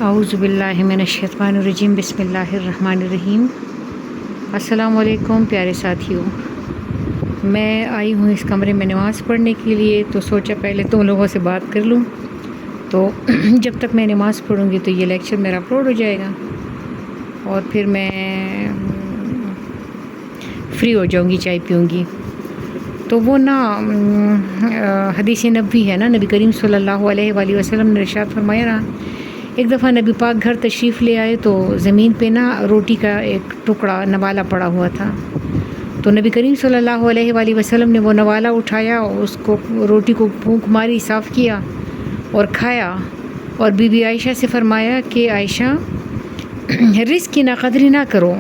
اعوذ باللہ من الشیطان الرجیم بسم اللہ الرحمن الرحیم۔ السلام علیکم پیارے ساتھیوں، میں آئی ہوں اس کمرے میں نماز پڑھنے کے لیے، تو سوچا پہلے تم لوگوں سے بات کر لوں، تو جب تک میں نماز پڑھوں گی تو یہ لیکچر میرا اپلوڈ ہو جائے گا اور پھر میں فری ہو جاؤں گی، چائے پیوں گی۔ تو وہ نا حدیث نبوی ہے نا، نبی کریم صلی اللہ علیہ وآلہ وسلم نے ارشاد فرمایا نا، ایک دفعہ نبی پاک گھر تشریف لے آئے تو زمین پہ نا روٹی کا ایک ٹکڑا نوالا پڑا ہوا تھا، تو نبی کریم صلی اللہ علیہ وآلہ وسلم نے وہ نوالا اٹھایا، اس کو روٹی کو پھونک ماری، صاف کیا اور کھایا، اور بی بی عائشہ سے فرمایا کہ عائشہ رزق کی ناقدری نہ کرو،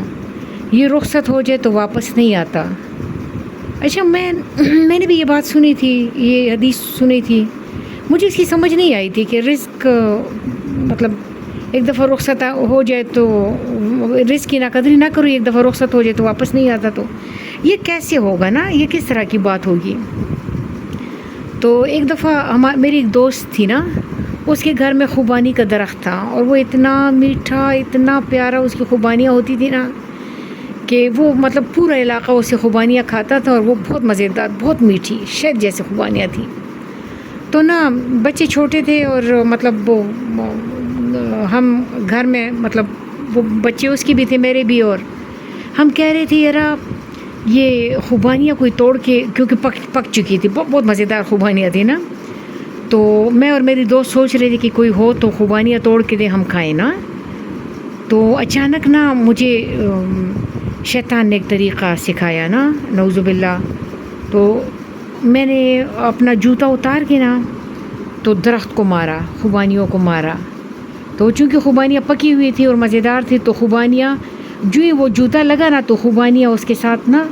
یہ رخصت ہو جائے تو واپس نہیں آتا۔ اچھا، میں نے بھی یہ بات سنی تھی، یہ حدیث سنی تھی، مجھے اس کی سمجھ نہیں آئی تھی کہ رزق مطلب ایک دفعہ رخصت ہو جائے تو رزق کی ناقدری نہ کرو، ایک دفعہ رخصت ہو جائے تو واپس نہیں آتا، تو یہ کیسے ہوگا نا، یہ کس طرح کی بات ہوگی؟ تو ایک دفعہ میری ایک دوست تھی نا، اس کے گھر میں خوبانی کا درخت تھا، اور وہ اتنا میٹھا، اتنا پیارا اس کی خوبانیاں ہوتی تھی نا کہ وہ مطلب پورا علاقہ اس سے خوبانیاں کھاتا تھا، اور وہ بہت مزیدار، بہت میٹھی شہد جیسے خوبانیاں تھیں۔ تو نا بچے چھوٹے تھے، اور مطلب وہ ہم گھر میں مطلب وہ بچے اس کی بھی تھے، میرے بھی، اور ہم کہہ رہے تھے یار یہ خوبانیاں کوئی توڑ کے، کیونکہ پک چکی تھی، بہت مزیدار خوبانیاں تھیں نا، تو میں اور میری دوست سوچ رہے تھے کہ کوئی ہو تو خوبانیاں توڑ کے دے، ہم کھائیں نا۔ تو اچانک نا مجھے شیطان نے ایک طریقہ سکھایا نا، نعوذ باللہ، تو میں نے اپنا جوتا اتار کے نا تو درخت کو مارا، خوبانیوں کو مارا، تو چونکہ خوبانیاں پکی ہوئی تھی اور مزیدار تھی، تو خوبانیاں جو ہی وہ جوتا لگا نا تو خوبانیاں اس کے ساتھ نا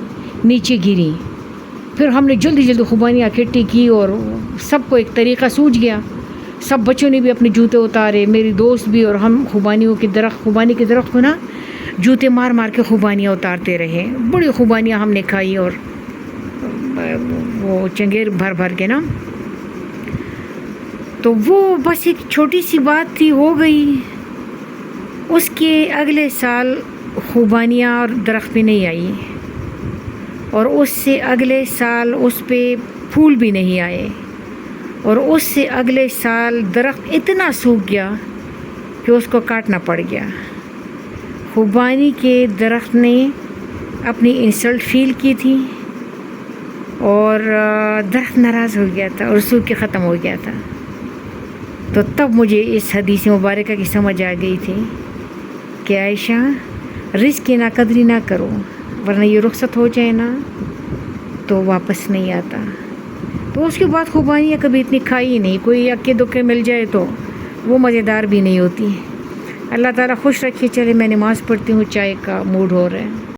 نیچے گریں۔ پھر ہم نے جلدی جلدی خوبانیاں اکٹھی کی، اور سب کو ایک طریقہ سوجھ گیا، سب بچوں نے بھی اپنے جوتے اتارے، میری دوست بھی، اور ہم خوبانی کے درخت کو نا جوتے مار مار کے خوبانیاں اتارتے رہے، بڑی خوبانیاں ہم نے کھائی، اور وہ چنگیر بھر بھر کے نا۔ تو وہ بس ایک چھوٹی سی بات تھی، ہو گئی۔ اس کے اگلے سال خوبانیاں اور درخت پہ نہیں آئی، اور اس سے اگلے سال اس پہ پھول بھی نہیں آئے، اور اس سے اگلے سال درخت اتنا سوکھ گیا کہ اس کو کاٹنا پڑ گیا۔ خوبانی کے درخت نے اپنی انسلٹ فیل کی تھی، اور درخت ناراض ہو گیا تھا اور سوکھ کے ختم ہو گیا تھا۔ تو تب مجھے اس حدیث مبارکہ کی سمجھ آ گئی تھی کہ عائشہ رزق کی ناقدری نہ کرو، ورنہ یہ رخصت ہو جائے نا تو واپس نہیں آتا۔ تو اس کے بعد خوبانیاں کبھی اتنی کھائی ہی نہیں، کوئی اکے دکے مل جائے تو وہ مزیدار بھی نہیں ہوتی۔ اللہ تعالیٰ خوش رکھے۔ چلے میں نماز پڑھتی ہوں، چائے کا موڈ ہو رہا ہے۔